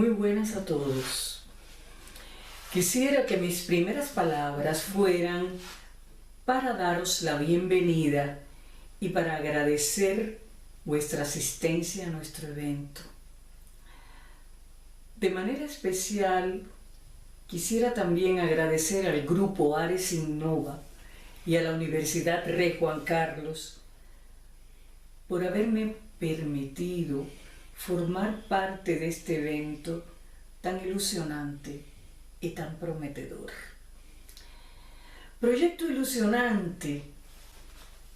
Muy buenas a todos. Quisiera que mis primeras palabras fueran para daros la bienvenida y para agradecer vuestra asistencia a nuestro evento. De manera especial, quisiera también agradecer al Grupo Ares Innova y a la Universidad Rey Juan Carlos por haberme permitido formar parte de este evento tan ilusionante y tan prometedor. Proyecto ilusionante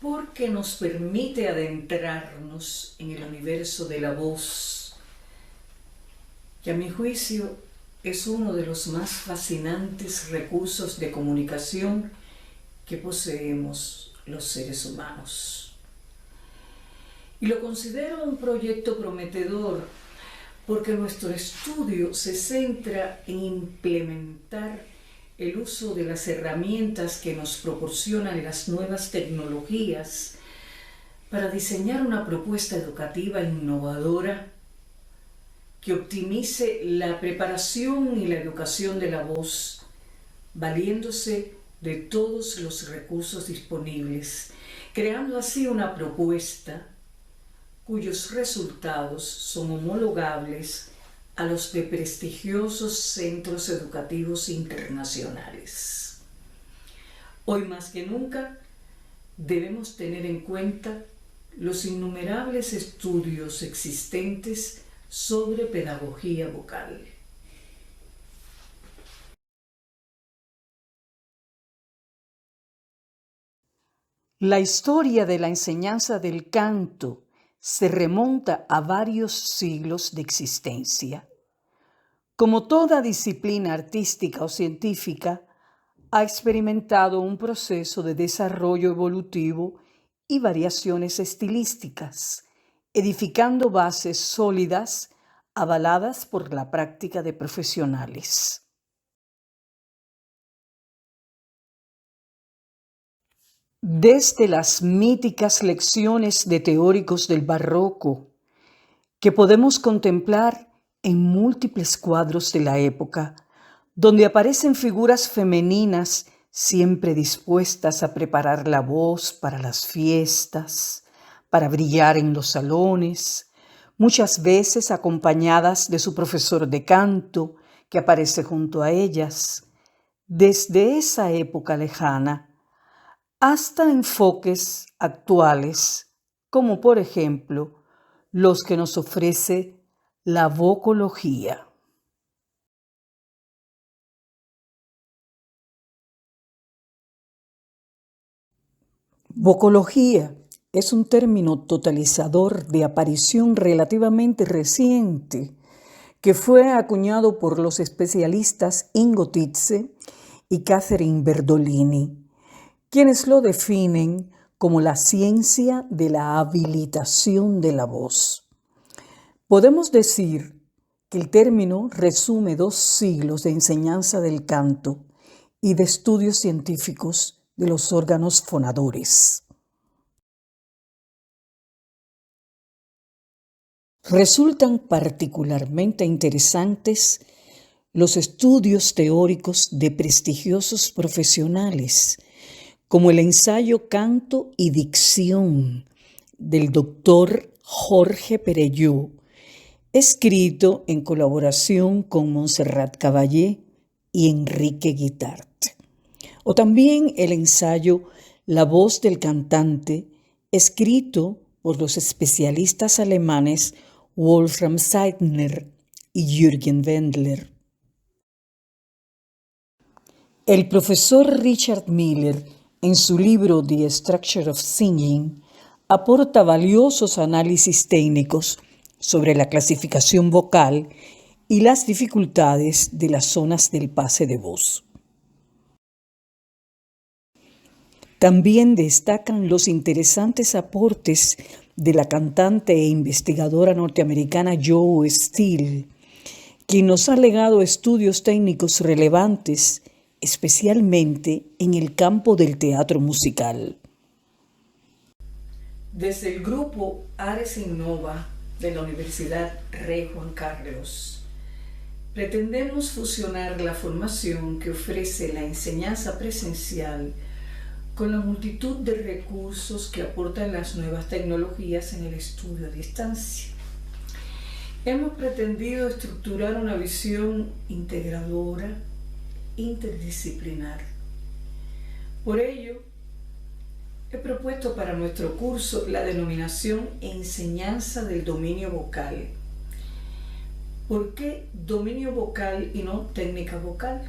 porque nos permite adentrarnos en el universo de la voz, que a mi juicio es uno de los más fascinantes recursos de comunicación que poseemos los seres humanos. Y lo considero un proyecto prometedor porque nuestro estudio se centra en implementar el uso de las herramientas que nos proporcionan las nuevas tecnologías para diseñar una propuesta educativa innovadora que optimice la preparación y la educación de la voz, valiéndose de todos los recursos disponibles, creando así una propuesta cuyos resultados son homologables a los de prestigiosos centros educativos internacionales. Hoy más que nunca debemos tener en cuenta los innumerables estudios existentes sobre pedagogía vocal. La historia de la enseñanza del canto se remonta a varios siglos de existencia. Como toda disciplina artística o científica, ha experimentado un proceso de desarrollo evolutivo y variaciones estilísticas, edificando bases sólidas avaladas por la práctica de profesionales. Desde las míticas lecciones de teóricos del barroco, que podemos contemplar en múltiples cuadros de la época, donde aparecen figuras femeninas siempre dispuestas a preparar la voz para las fiestas, para brillar en los salones, muchas veces acompañadas de su profesor de canto, que aparece junto a ellas. Desde esa época lejana, hasta enfoques actuales, como por ejemplo los que nos ofrece la vocología. Vocología es un término totalizador de aparición relativamente reciente que fue acuñado por los especialistas Ingo Titze y Catherine Berdolini, quienes lo definen como la ciencia de la habilitación de la voz. Podemos decir que el término resume 2 siglos de enseñanza del canto y de estudios científicos de los órganos fonadores. Resultan particularmente interesantes los estudios teóricos de prestigiosos profesionales, como el ensayo Canto y Dicción del doctor Jorge Perelló, escrito en colaboración con Montserrat Caballé y Enrique Guitart. O también el ensayo La voz del cantante, escrito por los especialistas alemanes Wolfram Seidner y Jürgen Wendler. El profesor Richard Miller, en su libro The Structure of Singing, aporta valiosos análisis técnicos sobre la clasificación vocal y las dificultades de las zonas del pase de voz. También destacan los interesantes aportes de la cantante e investigadora norteamericana Joe Steele, quien nos ha legado estudios técnicos relevantes, especialmente en el campo del teatro musical. Desde el grupo Ares Innova de la Universidad Rey Juan Carlos, pretendemos fusionar la formación que ofrece la enseñanza presencial con la multitud de recursos que aportan las nuevas tecnologías en el estudio a distancia. Hemos pretendido estructurar una visión integradora, interdisciplinar. Por ello, he propuesto para nuestro curso la denominación Enseñanza del Dominio Vocal. ¿Por qué dominio vocal y no técnica vocal?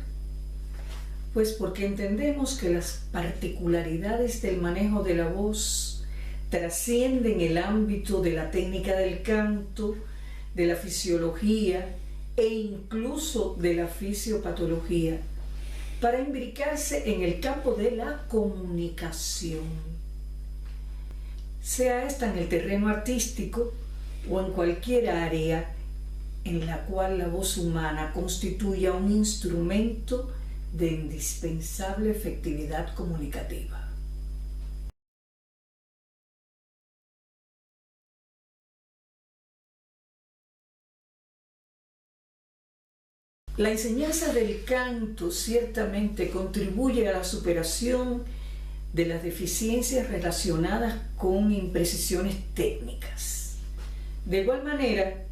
Pues porque entendemos que las particularidades del manejo de la voz trascienden el ámbito de la técnica del canto, de la fisiología e incluso de la fisiopatología, para imbricarse en el campo de la comunicación, sea esta en el terreno artístico o en cualquier área en la cual la voz humana constituya un instrumento de indispensable efectividad comunicativa. La enseñanza del canto ciertamente contribuye a la superación de las deficiencias relacionadas con imprecisiones técnicas. De igual manera,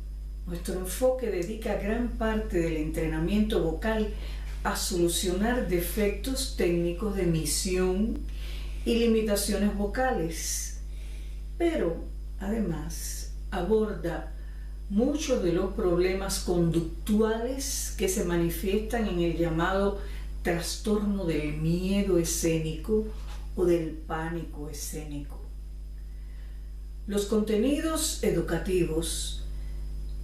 nuestro enfoque dedica gran parte del entrenamiento vocal a solucionar defectos técnicos de emisión y limitaciones vocales, pero además aborda muchos de los problemas conductuales que se manifiestan en el llamado trastorno del miedo escénico o del pánico escénico. Los contenidos educativos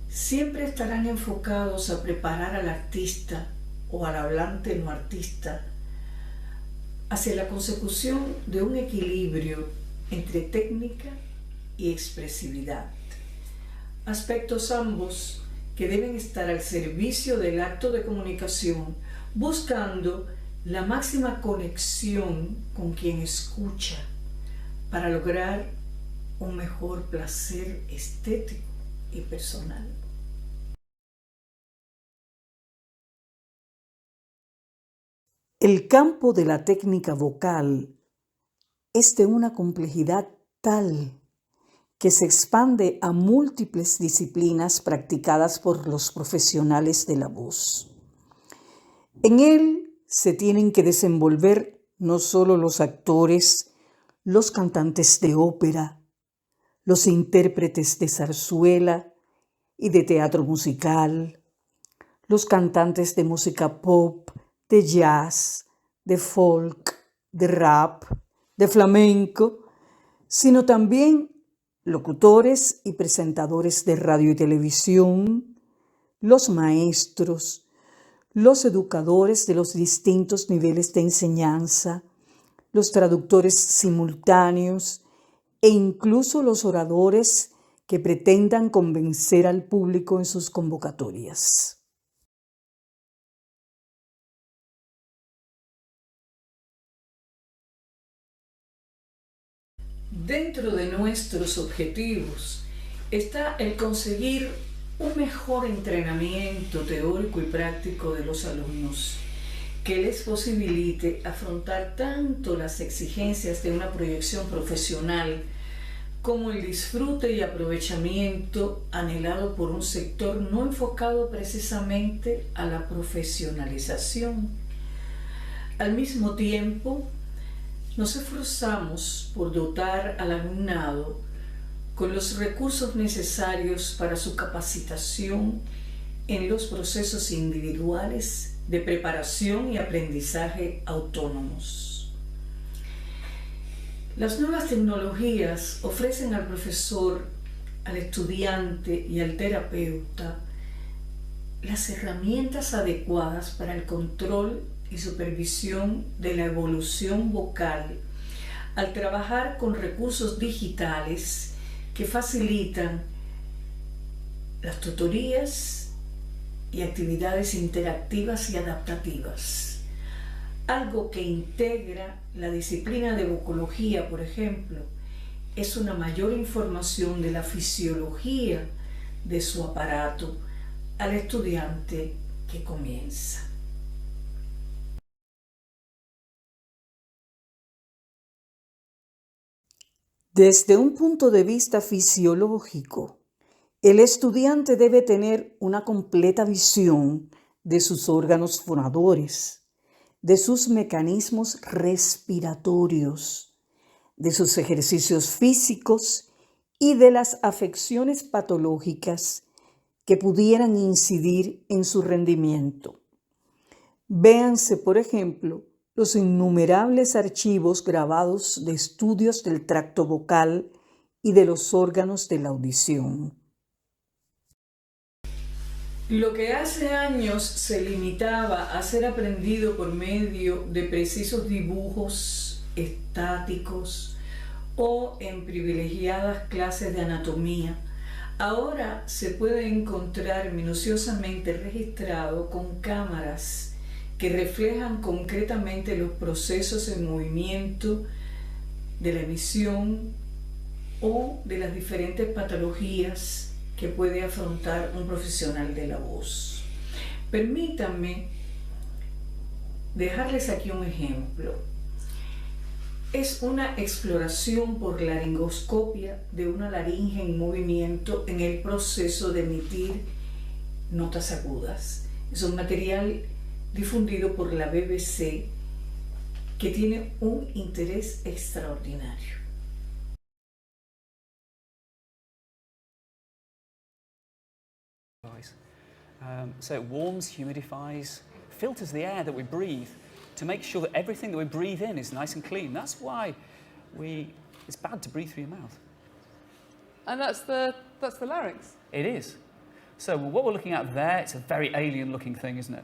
siempre estarán enfocados a preparar al artista o al hablante no artista hacia la consecución de un equilibrio entre técnica y expresividad, aspectos ambos que deben estar al servicio del acto de comunicación, buscando la máxima conexión con quien escucha para lograr un mejor placer estético y personal. El campo de la técnica vocal es de una complejidad tal que se expande a múltiples disciplinas practicadas por los profesionales de la voz. En él se tienen que desenvolver no solo los actores, los cantantes de ópera, los intérpretes de zarzuela y de teatro musical, los cantantes de música pop, de jazz, de folk, de rap, de flamenco, sino también locutores y presentadores de radio y televisión, los maestros, los educadores de los distintos niveles de enseñanza, los traductores simultáneos e incluso los oradores que pretendan convencer al público en sus convocatorias. Dentro de nuestros objetivos está el conseguir un mejor entrenamiento teórico y práctico de los alumnos, que les posibilite afrontar tanto las exigencias de una proyección profesional como el disfrute y aprovechamiento anhelado por un sector no enfocado precisamente a la profesionalización. Al mismo tiempo, nos esforzamos por dotar al alumnado con los recursos necesarios para su capacitación en los procesos individuales de preparación y aprendizaje autónomos. Las nuevas tecnologías ofrecen al profesor, al estudiante y al terapeuta las herramientas adecuadas para el control y supervisión de la evolución vocal al trabajar con recursos digitales que facilitan las tutorías y actividades interactivas y adaptativas. Algo que integra la disciplina de vocología, por ejemplo, es una mayor información de la fisiología de su aparato al estudiante que comienza. Desde un punto de vista fisiológico, el estudiante debe tener una completa visión de sus órganos fonadores, de sus mecanismos respiratorios, de sus ejercicios físicos y de las afecciones patológicas que pudieran incidir en su rendimiento. Véanse, por ejemplo, los innumerables archivos grabados de estudios del tracto vocal y de los órganos de la audición. Lo que hace años se limitaba a ser aprendido por medio de precisos dibujos estáticos o en privilegiadas clases de anatomía, ahora se puede encontrar minuciosamente registrado con cámaras que reflejan concretamente los procesos en movimiento de la emisión o de las diferentes patologías que puede afrontar un profesional de la voz. Permítanme dejarles aquí un ejemplo. Es una exploración por laringoscopia de una laringe en movimiento en el proceso de emitir notas agudas. Es un material difundido por la BBC que tiene un interés extraordinario. So it warms, humidifies, filters the air that we breathe to make sure that everything that we breathe in is nice and clean. That's why it's bad to breathe through your mouth. And that's the larynx? It is. So what we're looking at there, it's a very alien looking thing, isn't it?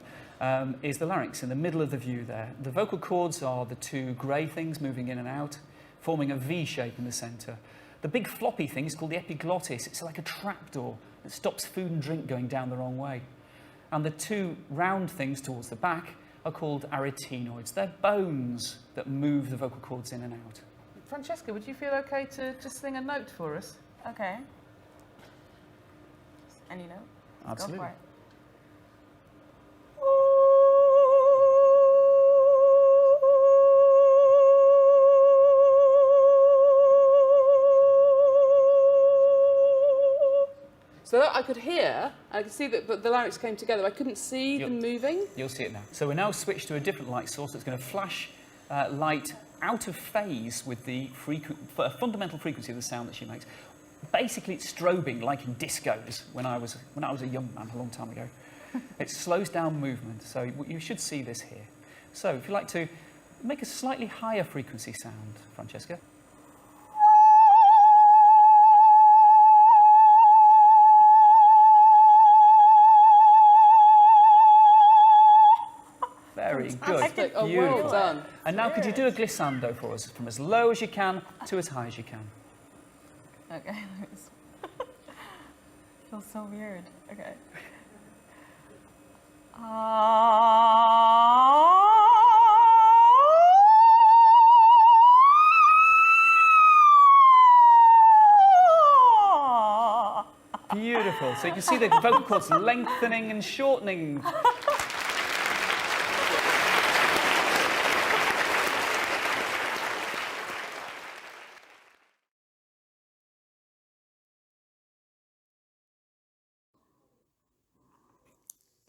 Is the larynx in the middle of the view there. The vocal cords are the two grey things moving in and out, forming a V shape in the centre. The big floppy thing is called the epiglottis. It's like a trapdoor that stops food and drink going down the wrong way. And the two round things towards the back are called arytenoids. They're bones that move the vocal cords in and out. Francesca, would you feel okay to just sing a note for us? Okay. Any note? Absolutely. Go for it. So that I could hear, I could see that the larynx came together. I couldn't see them moving. You'll see it now. So we're now switched to a different light source that's going to flash light out of phase with the fundamental frequency of the sound that she makes. Basically, it's strobing like in discos when I was a young man a long time ago. It slows down movement, so you should see this here. So if you'd like to make a slightly higher frequency sound, Francesca. Very good. Oh, Beautiful. well done. And now could you do a glissando for us, from as low as you can to as high as you can? Okay. Feels so weird. Okay. Beautiful. So you can see the vocal cords lengthening and shortening.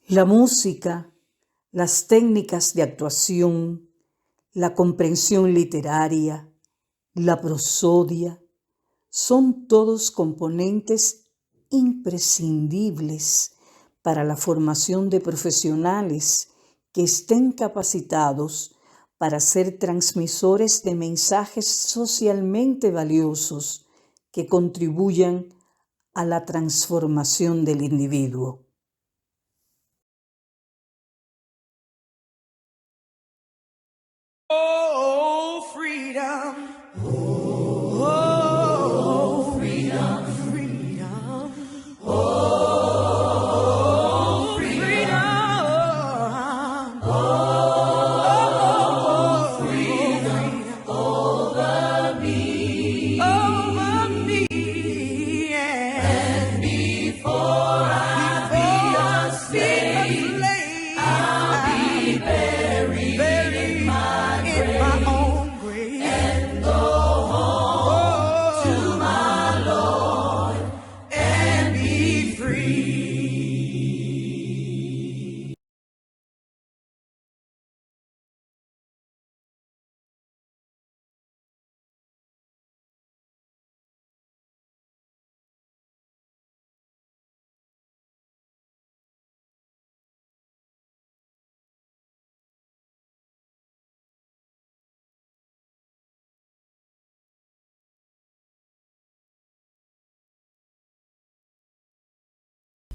La música, las técnicas de actuación, la comprensión literaria, la prosodia, son todos componentes imprescindibles para la formación de profesionales que estén capacitados para ser transmisores de mensajes socialmente valiosos que contribuyan a la transformación del individuo. Oh, freedom. Oh, freedom. Freedom. Oh, freedom. Oh, freedom. Over me. Over me. And before I be a slave.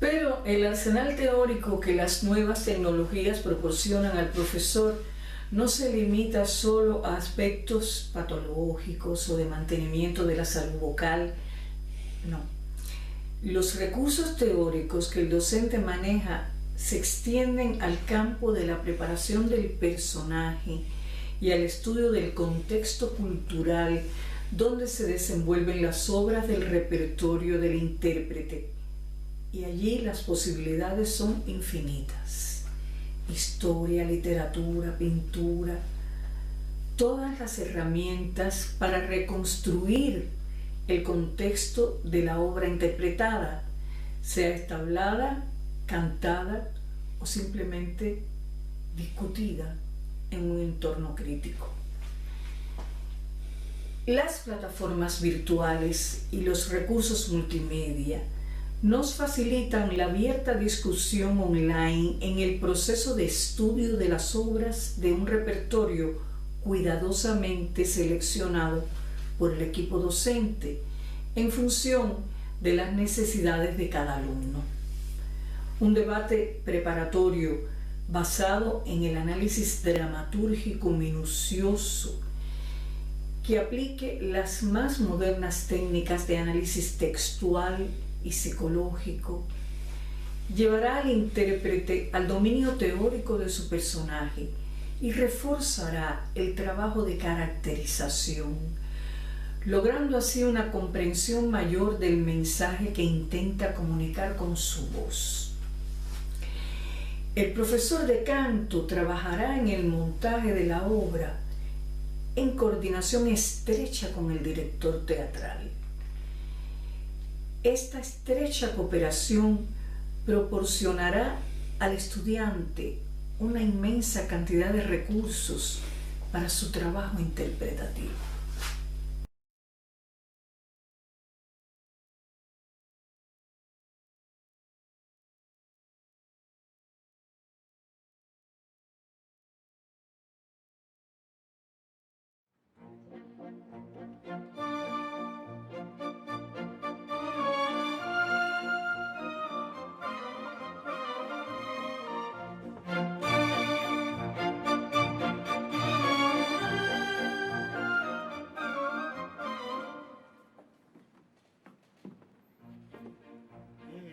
Pero el arsenal teórico que las nuevas tecnologías proporcionan al profesor no se limita solo a aspectos patológicos o de mantenimiento de la salud vocal, no. Los recursos teóricos que el docente maneja se extienden al campo de la preparación del personaje y al estudio del contexto cultural donde se desenvuelven las obras del repertorio del intérprete. Y allí las posibilidades son infinitas. Historia, literatura, pintura, todas las herramientas para reconstruir el contexto de la obra interpretada, sea establada, cantada o simplemente discutida en un entorno crítico. Las plataformas virtuales y los recursos multimedia nos facilitan la abierta discusión online en el proceso de estudio de las obras de un repertorio cuidadosamente seleccionado por el equipo docente en función de las necesidades de cada alumno. Un debate preparatorio basado en el análisis dramatúrgico minucioso que aplique las más modernas técnicas de análisis textual y psicológico, llevará al intérprete al dominio teórico de su personaje y reforzará el trabajo de caracterización, logrando así una comprensión mayor del mensaje que intenta comunicar con su voz. El profesor de canto trabajará en el montaje de la obra en coordinación estrecha con el director teatral. Esta estrecha cooperación proporcionará al estudiante una inmensa cantidad de recursos para su trabajo interpretativo.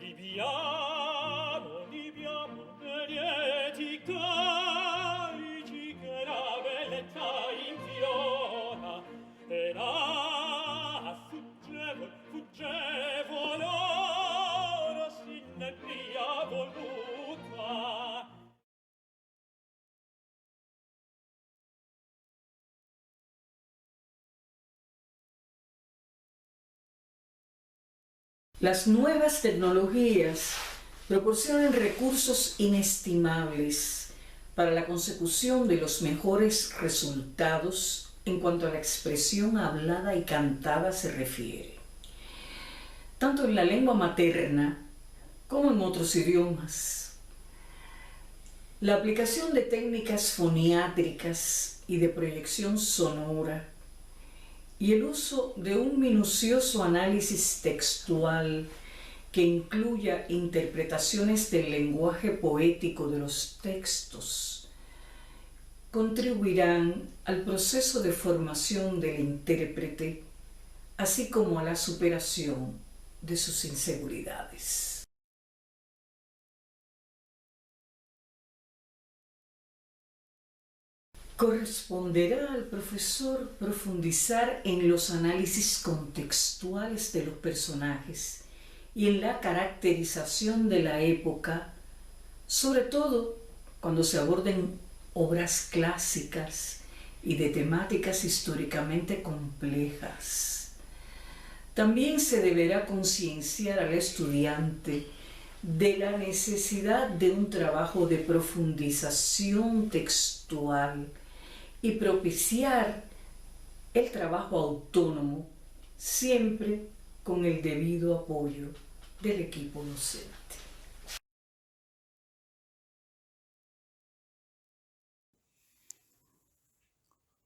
Libiamo lieti carici che la bellezza infiora e la fuggevol ora sinebria voluta. Las nuevas tecnologías proporcionan recursos inestimables para la consecución de los mejores resultados en cuanto a la expresión hablada y cantada se refiere, tanto en la lengua materna como en otros idiomas. La aplicación de técnicas foniátricas y de proyección sonora y el uso de un minucioso análisis textual que incluya interpretaciones del lenguaje poético de los textos contribuirán al proceso de formación del intérprete, así como a la superación de sus inseguridades. Corresponderá al profesor profundizar en los análisis contextuales de los personajes y en la caracterización de la época, sobre todo cuando se aborden obras clásicas y de temáticas históricamente complejas. También se deberá concienciar al estudiante de la necesidad de un trabajo de profundización textual y propiciar el trabajo autónomo, siempre con el debido apoyo del equipo docente.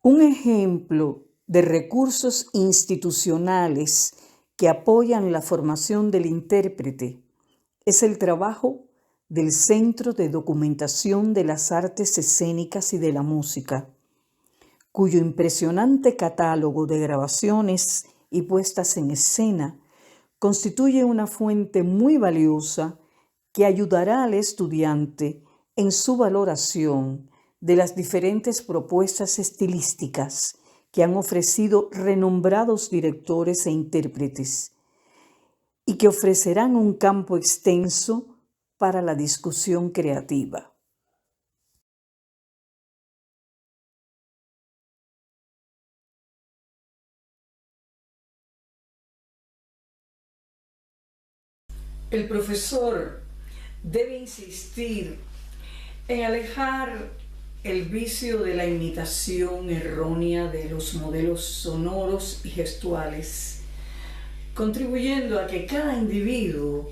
Un ejemplo de recursos institucionales que apoyan la formación del intérprete es el trabajo del Centro de Documentación de las Artes Escénicas y de la Música, cuyo impresionante catálogo de grabaciones y puestas en escena constituye una fuente muy valiosa que ayudará al estudiante en su valoración de las diferentes propuestas estilísticas que han ofrecido renombrados directores e intérpretes y que ofrecerán un campo extenso para la discusión creativa. El profesor debe insistir en alejar el vicio de la imitación errónea de los modelos sonoros y gestuales, contribuyendo a que cada individuo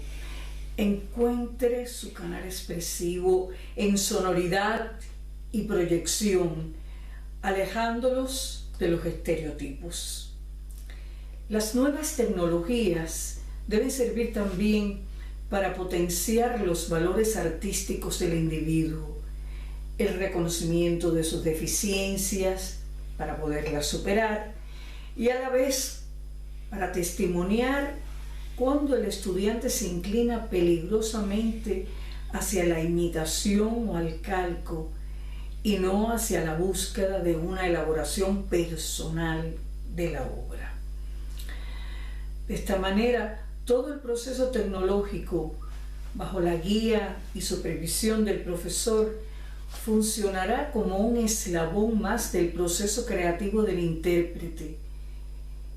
encuentre su canal expresivo en sonoridad y proyección, alejándolos de los estereotipos. Las nuevas tecnologías deben servir también para potenciar los valores artísticos del individuo, el reconocimiento de sus deficiencias para poderlas superar y a la vez para testimoniar cuando el estudiante se inclina peligrosamente hacia la imitación o al calco y no hacia la búsqueda de una elaboración personal de la obra. De esta manera, todo el proceso tecnológico, bajo la guía y supervisión del profesor, funcionará como un eslabón más del proceso creativo del intérprete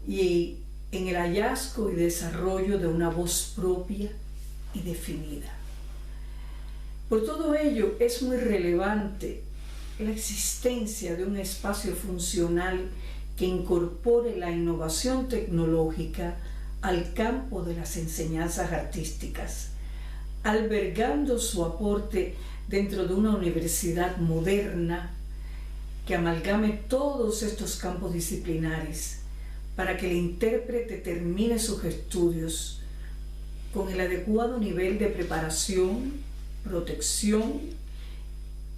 y en el hallazgo y desarrollo de una voz propia y definida. Por todo ello, es muy relevante la existencia de un espacio funcional que incorpore la innovación tecnológica al campo de las enseñanzas artísticas, albergando su aporte dentro de una universidad moderna que amalgame todos estos campos disciplinares para que el intérprete termine sus estudios con el adecuado nivel de preparación, protección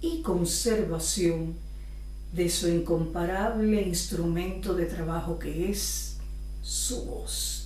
y conservación de su incomparable instrumento de trabajo que es su voz.